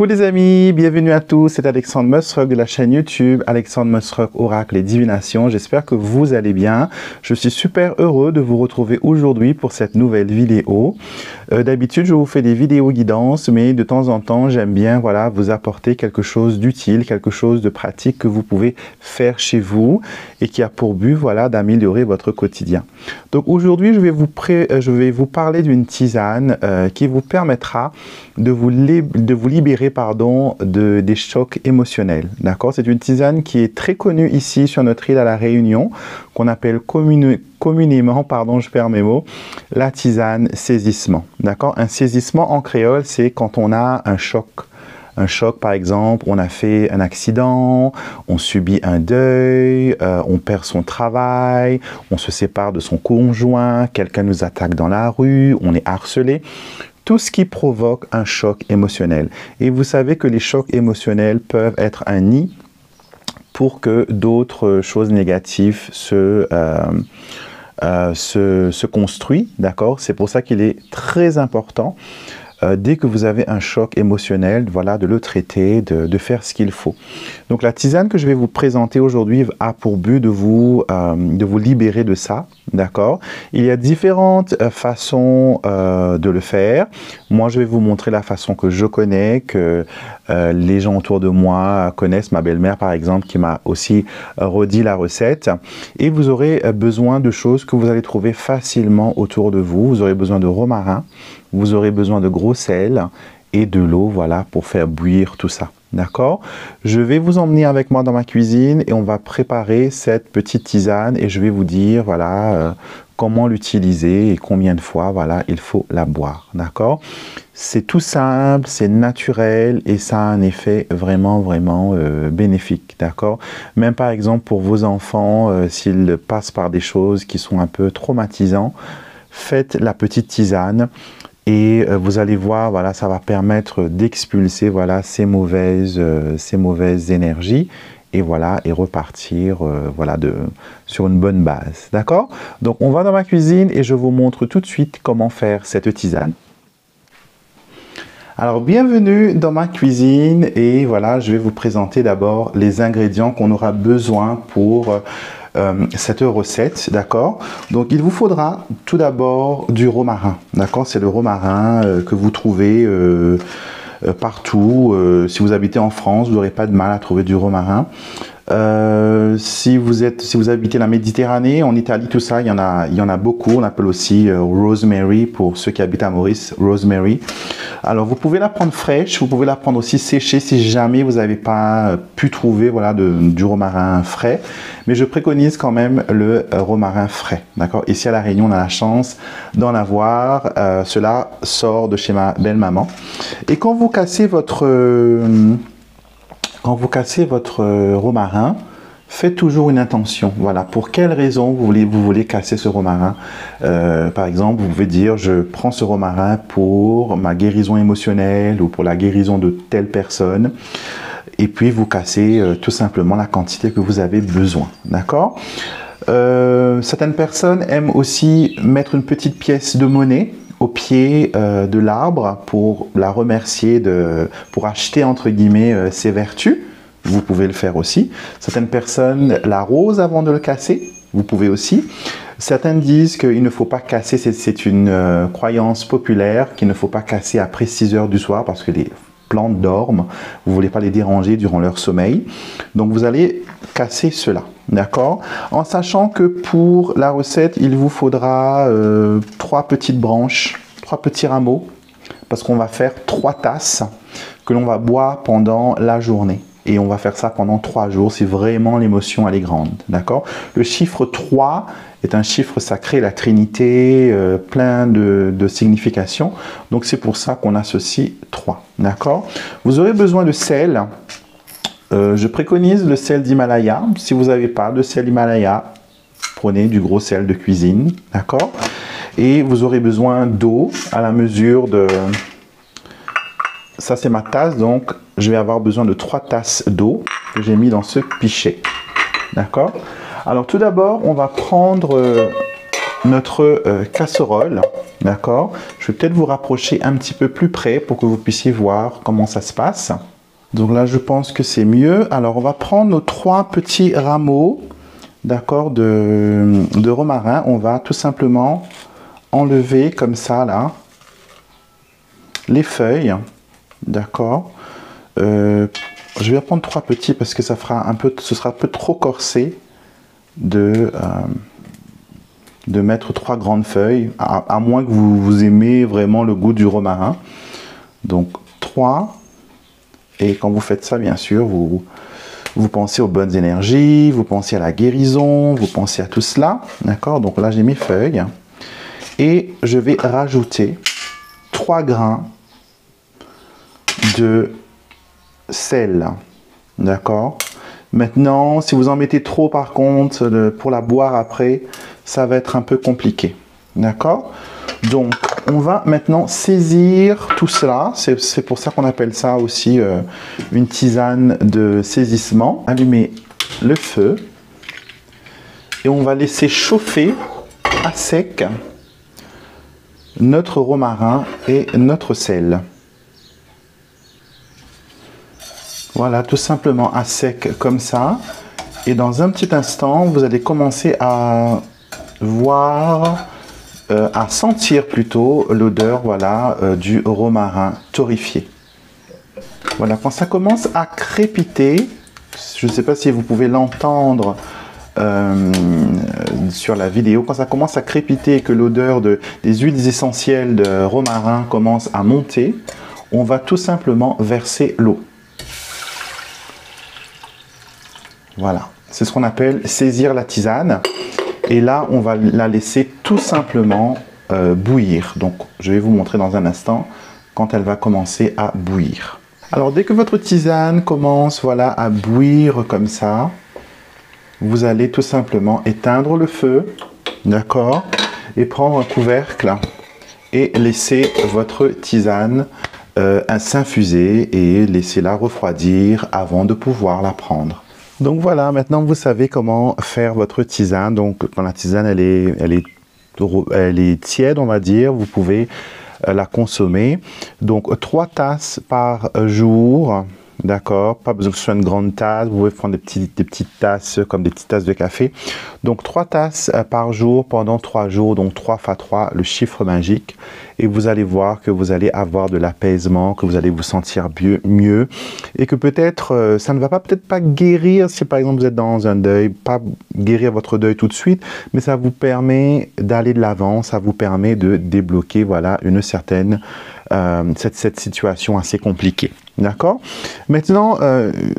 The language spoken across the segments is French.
les amis, bienvenue à tous, c'est Alexandre Mosrock de la chaîne YouTube Alexandre Mosrock Oracle et Divination. J'espère que vous allez bien. Je suis super heureux de vous retrouver aujourd'hui pour cette nouvelle vidéo. D'habitude, je vous fais des vidéos guidance, mais de temps en temps, j'aime bien vous apporter quelque chose d'utile, quelque chose de pratique que vous pouvez faire chez vous et qui a pour but d'améliorer votre quotidien. Donc aujourd'hui, je vais vous parler d'une tisane qui vous permettra de vous libérer des chocs émotionnels. D'accord? C'est une tisane qui est très connue ici sur notre île à La Réunion, qu'on appelle communément, je perds mes mots, la tisane saisissement. D'accord? Un saisissement en créole, c'est quand on a un choc. Un choc, par exemple, on a fait un accident, on subit un deuil, on perd son travail, on se sépare de son conjoint, quelqu'un nous attaque dans la rue, on est harcelé. Tout ce qui provoque un choc émotionnel. Et vous savez que les chocs émotionnels peuvent être un nid pour que d'autres choses négatives se construisent. D'accord? C'est pour ça qu'il est très important dès que vous avez un choc émotionnel, de le traiter, de faire ce qu'il faut. Donc la tisane que je vais vous présenter aujourd'hui a pour but de vous libérer de ça, d'accord? Il y a différentes façons de le faire. Moi, je vais vous montrer la façon que je connais, que les gens autour de moi connaissent. Ma belle-mère, par exemple, qui m'a aussi redit la recette. Et vous aurez besoin de choses que vous allez trouver facilement autour de vous. Vous aurez besoin de romarin. Vous aurez besoin de gros sel et de l'eau, pour faire bouillir tout ça. D'accord? Je vais vous emmener avec moi dans ma cuisine et on va préparer cette petite tisane et je vais vous dire, comment l'utiliser et combien de fois, il faut la boire. D'accord? C'est tout simple, c'est naturel et ça a un effet vraiment bénéfique. D'accord? Même par exemple pour vos enfants, s'ils passent par des choses qui sont un peu traumatisantes, faites la petite tisane. Et vous allez voir, ça va permettre d'expulser ces mauvaises énergies et repartir sur une bonne base. D'accord? Donc on va dans ma cuisine et je vous montre tout de suite comment faire cette tisane. Alors bienvenue dans ma cuisine et je vais vous présenter d'abord les ingrédients qu'on aura besoin pour cette recette, d'accord? Donc il vous faudra tout d'abord du romarin, d'accord? C'est le romarin que vous trouvez partout. Si vous habitez en France, vous n'aurez pas de mal à trouver du romarin. Si vous habitez la Méditerranée, en Italie, tout ça, il y en a beaucoup. On appelle aussi rosemary pour ceux qui habitent à Maurice, rosemary. Alors vous pouvez la prendre fraîche, vous pouvez la prendre aussi séchée si jamais vous n'avez pas pu trouver du romarin frais. Mais je préconise quand même le romarin frais. D'accord? Ici à La Réunion, on a la chance d'en avoir. Cela sort de chez ma belle-maman. Et quand vous cassez votre romarin, faites toujours une intention. Pour quelle raison vous voulez casser ce romarin. Par exemple, vous pouvez dire, je prends ce romarin pour ma guérison émotionnelle ou pour la guérison de telle personne. Et puis, vous cassez tout simplement la quantité que vous avez besoin. D'accord? Certaines personnes aiment aussi mettre une petite pièce de monnaie au pied de l'arbre pour la remercier, pour acheter entre guillemets ses vertus. Vous pouvez le faire aussi. Certaines personnes l'arrosent avant de le casser. Vous pouvez aussi. Certaines disent qu'il ne faut pas casser, c'est une croyance populaire, qu'il ne faut pas casser après 6 heures du soir parce que les plantes dorment. Vous ne voulez pas les déranger durant leur sommeil. Donc vous allez casser cela. D'accord? En sachant que pour la recette, il vous faudra 3 petites branches, 3 petits rameaux, parce qu'on va faire 3 tasses que l'on va boire pendant la journée. Et on va faire ça pendant 3 jours si vraiment l'émotion elle est grande. D'accord? Le chiffre 3 est un chiffre sacré, la Trinité, plein de significations. Donc c'est pour ça qu'on associe 3. D'accord? Vous aurez besoin de sel. Je préconise le sel d'Himalaya. Si vous n'avez pas de sel Himalaya, prenez du gros sel de cuisine. D'accord? Et vous aurez besoin d'eau à la mesure de... Ça, c'est ma tasse, donc je vais avoir besoin de 3 tasses d'eau que j'ai mis dans ce pichet. D'accord? Alors, tout d'abord, on va prendre notre casserole, d'accord? Je vais peut-être vous rapprocher un petit peu plus près pour que vous puissiez voir comment ça se passe. Donc là, je pense que c'est mieux. Alors, on va prendre nos 3 petits rameaux, d'accord, de romarin. On va tout simplement enlever comme ça, là, les feuilles, d'accord. Je vais prendre 3 petits parce que ça fera un peu, ce sera un peu trop corsé de mettre 3 grandes feuilles, à moins que vous aimez vraiment le goût du romarin. Donc 3. Et quand vous faites ça, bien sûr, vous pensez aux bonnes énergies, vous pensez à la guérison, vous pensez à tout cela. D'accord? Donc là, j'ai mes feuilles. Et je vais rajouter 3 grains de sel. D'accord? Maintenant, si vous en mettez trop, par contre, pour la boire après, ça va être un peu compliqué. D'accord? Donc, on va maintenant saisir tout cela. C'est pour ça qu'on appelle ça aussi une tisane de saisissement. Allumer le feu. Et on va laisser chauffer à sec notre romarin et notre sel. Voilà, tout simplement à sec comme ça. Et dans un petit instant, vous allez commencer à voir, à sentir plutôt l'odeur, voilà, du romarin torréfié. Voilà, quand ça commence à crépiter, je ne sais pas si vous pouvez l'entendre sur la vidéo, quand ça commence à crépiter et que l'odeur des huiles essentielles de romarin commence à monter, on va tout simplement verser l'eau. Voilà, c'est ce qu'on appelle saisir la tisane. Et là, on va la laisser tout simplement bouillir. Donc, je vais vous montrer dans un instant quand elle va commencer à bouillir. Alors, dès que votre tisane commence, voilà, à bouillir comme ça, vous allez tout simplement éteindre le feu, d'accord, et prendre un couvercle et laisser votre tisane s'infuser et laisser-la refroidir avant de pouvoir la prendre. Donc voilà, maintenant vous savez comment faire votre tisane. Donc quand la tisane elle est tiède, on va dire, vous pouvez la consommer. Donc 3 tasses par jour, d'accord. Pas besoin que ce soit une grande tasse. Vous pouvez prendre des petites tasses comme des petites tasses de café. Donc 3 tasses par jour pendant 3 jours. Donc 3 x 3, le chiffre magique. Et vous allez voir que vous allez avoir de l'apaisement, que vous allez vous sentir mieux. Et que peut-être, ça ne va peut-être pas guérir si par exemple vous êtes dans un deuil, pas guérir votre deuil tout de suite, mais ça vous permet d'aller de l'avant, ça vous permet de débloquer, voilà, une certaine, cette situation assez compliquée. D'accord? Maintenant,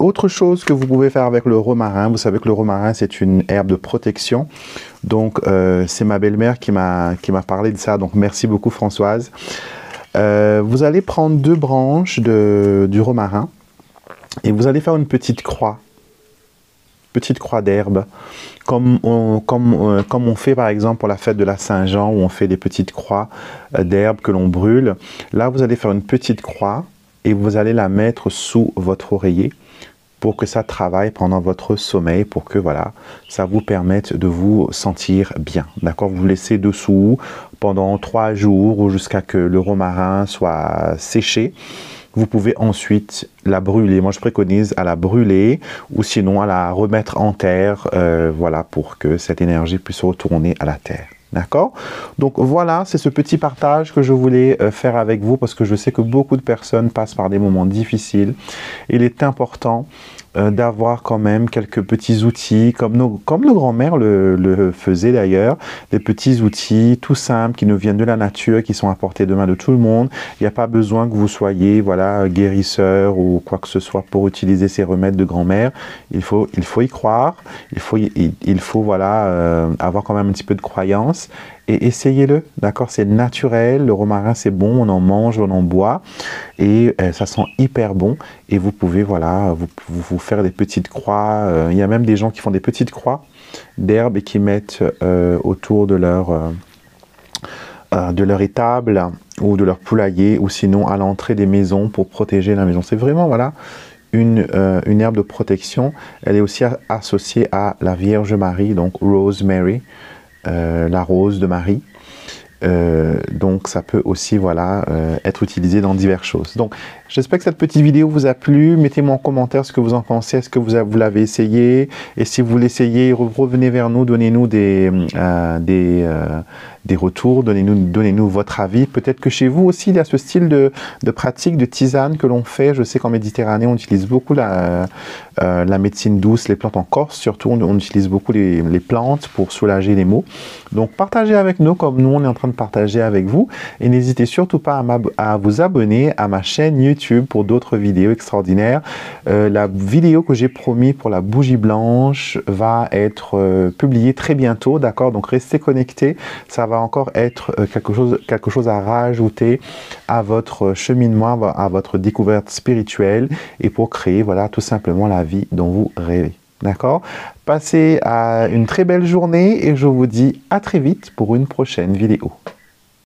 autre chose que vous pouvez faire avec le romarin, vous savez que le romarin c'est une herbe de protection. Donc, c'est ma belle-mère qui m'a parlé de ça. Donc, merci beaucoup Françoise. Vous allez prendre 2 branches du romarin et vous allez faire une petite croix d'herbe, comme on fait par exemple pour la fête de la Saint-Jean où on fait des petites croix d'herbe que l'on brûle. Là, vous allez faire une petite croix et vous allez la mettre sous votre oreiller pour que ça travaille pendant votre sommeil, pour que voilà, ça vous permette de vous sentir bien. D'accord? Vous laissez dessous pendant 3 jours ou jusqu'à que le romarin soit séché. Vous pouvez ensuite la brûler. Moi, je préconise à la brûler ou sinon à la remettre en terre, voilà, pour que cette énergie puisse retourner à la terre. D'accord? Donc voilà, c'est ce petit partage que je voulais faire avec vous parce que je sais que beaucoup de personnes passent par des moments difficiles. Il est important d'avoir quand même quelques petits outils, comme nos grands-mères le faisaient d'ailleurs, des petits outils tout simples qui nous viennent de la nature, qui sont à portée de main de tout le monde. Il n'y a pas besoin que vous soyez, voilà, guérisseur ou quoi que ce soit pour utiliser ces remèdes de grand-mère. Il faut y croire, il faut voilà, avoir quand même un petit peu de croyance. Et essayez-le, d'accord? C'est naturel, le romarin c'est bon, on en mange, on en boit et ça sent hyper bon et vous pouvez voilà, vous faire des petites croix. Il y a même des gens qui font des petites croix d'herbe et qui mettent autour de leur étable ou de leur poulailler ou sinon à l'entrée des maisons pour protéger la maison. C'est vraiment voilà, une herbe de protection. Elle est aussi associée à la Vierge Marie, donc Rosemary. la rose de Marie. Donc ça peut aussi voilà, être utilisé dans diverses choses. Donc j'espère que cette petite vidéo vous a plu. Mettez-moi en commentaire ce que vous en pensez. Est-ce que vous l'avez essayé? Et si vous l'essayez, revenez vers nous, donnez-nous des retours, donnez-nous votre avis. Peut-être que chez vous aussi, il y a ce style de pratique, de tisane que l'on fait. Je sais qu'en Méditerranée, on utilise beaucoup la médecine douce, les plantes en Corse. Surtout, on utilise beaucoup les plantes pour soulager les maux. Donc partagez avec nous comme nous, on est en train de partager avec vous. Et n'hésitez surtout pas à vous abonner à ma chaîne YouTube pour d'autres vidéos extraordinaires. La vidéo que j'ai promis pour la bougie blanche va être publiée très bientôt, d'accord? Donc restez connectés, ça va encore être quelque chose à rajouter à votre cheminement, à votre découverte spirituelle et pour créer, voilà, tout simplement la vie dont vous rêvez. D'accord? Passez une très belle journée et je vous dis à très vite pour une prochaine vidéo.